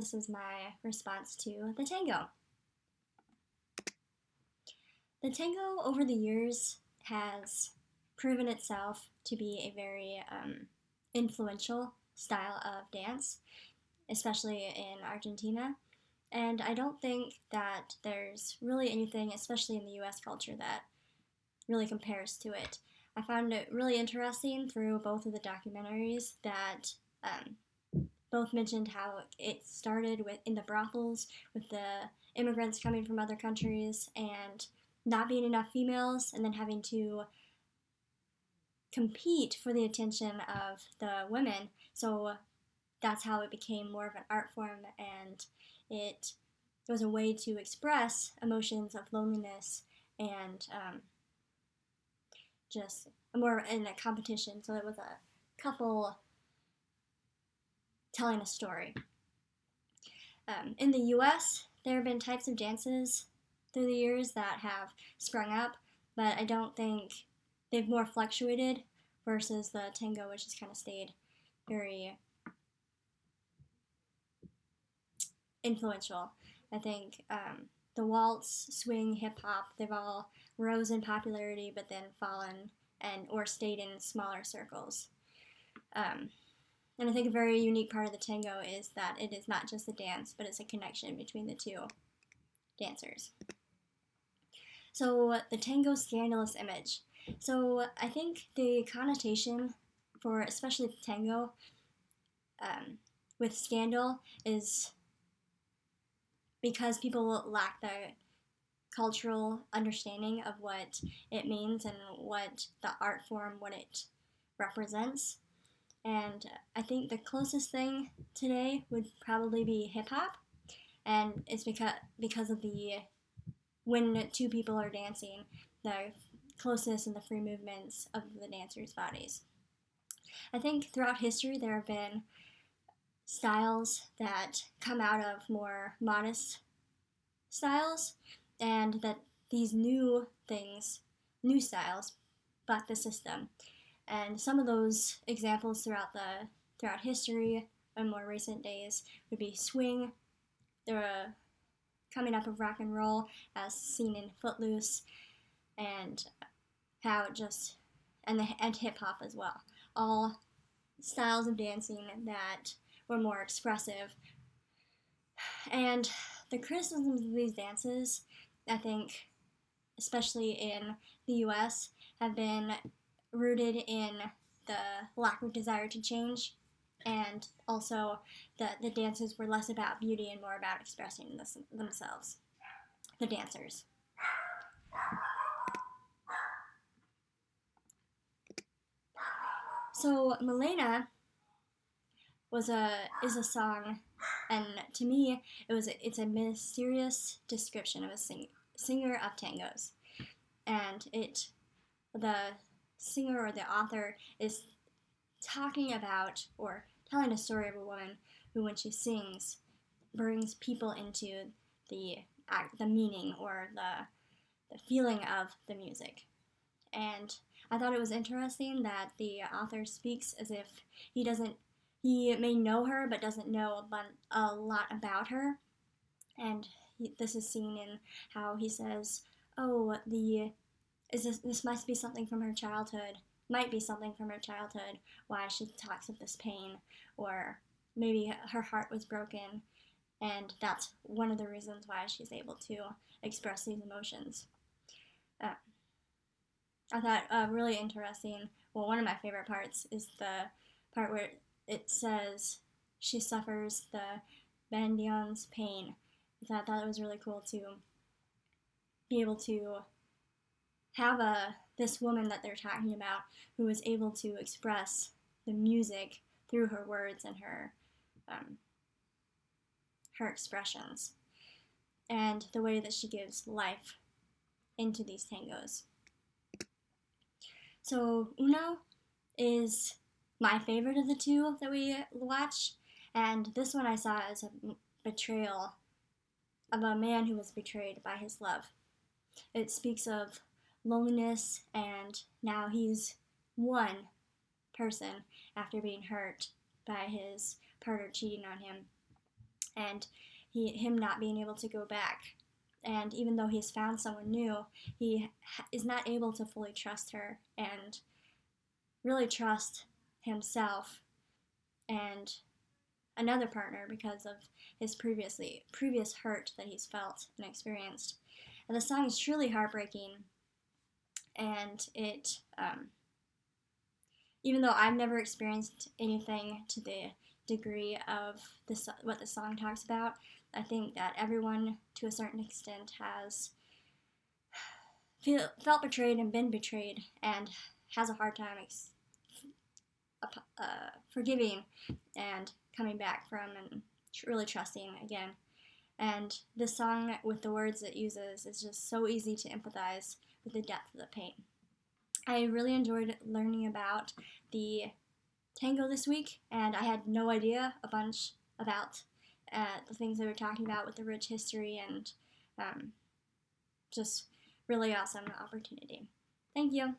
This is my response to the tango. The tango over the years has proven itself to be a very influential style of dance, especially in Argentina. And I don't think that there's really anything, especially in the US culture, that really compares to it. I found it really interesting through both of the documentaries that both mentioned how it started in the brothels with the immigrants coming from other countries and not being enough females, and then having to compete for the attention of the women. So that's how it became more of an art form, and it was a way to express emotions of loneliness and just more in a competition. So it was a couple telling a story. In the US, there have been types of dances through the years that have sprung up, but I don't think they've more fluctuated versus the tango, which has kind of stayed very influential. I think the waltz, swing, hip hop, they've all rose in popularity, but then fallen or stayed in smaller circles. And I think a very unique part of the tango is that it is not just a dance, but it's a connection between the two dancers. So the tango scandalous image. So I think the connotation for especially the tango with scandal is because people lack the cultural understanding of what it means and what the art form, what it represents. And I think the closest thing today would probably be hip hop, and it's because of the when two people are dancing, the closeness and the free movements of the dancers' bodies. I think throughout history there have been styles that come out of more modest styles, and that these new styles, buck the system. And some of those examples throughout history and more recent days would be swing, the coming up of rock and roll as seen in Footloose, and how it just and hip hop as well. All styles of dancing that were more expressive. And the criticisms of these dances, I think, especially in the US, have been rooted in the lack of desire to change, and also that the dances were less about beauty and more about expressing themselves, the dancers. So Milena is a song, and to me it's a mysterious description of a singer of tangos, and the singer or the author is talking about or telling a story of a woman who, when she sings, brings people into the meaning or the feeling of the music. And I thought it was interesting that the author speaks as if he may know her but doesn't know a lot about her. And this is seen in how he says, "Oh, this must be something from her childhood. Might be something from her childhood. Why she talks of this pain, or maybe her heart was broken, and that's one of the reasons why she's able to express these emotions." I thought really interesting. Well, one of my favorite parts is the part where it says she suffers the bandion's pain. I thought it was really cool to be able to have this woman that they're talking about who is able to express the music through her words and her expressions, and the way that she gives life into these tangos. So Uno is my favorite of the two that we watched, and this one I saw as a betrayal of a man who was betrayed by his love. It speaks of loneliness, and now he's one person after being hurt by his partner cheating on him. and him not being able to go back. And even though he's found someone new, he is not able to fully trust her and really trust himself and another partner because of his previous hurt that he's felt and experienced. And the song is truly heartbreaking, and it even though I've never experienced anything to the degree of this, what the song talks about, I think that everyone to a certain extent has felt betrayed and been betrayed and has a hard time forgiving and coming back from and really trusting again. And this song, with the words it uses, is just so easy to empathize with the depth of the pain. I really enjoyed learning about the tango this week, and I had no idea a bunch about the things they were talking about with the rich history, and just really awesome opportunity. Thank you.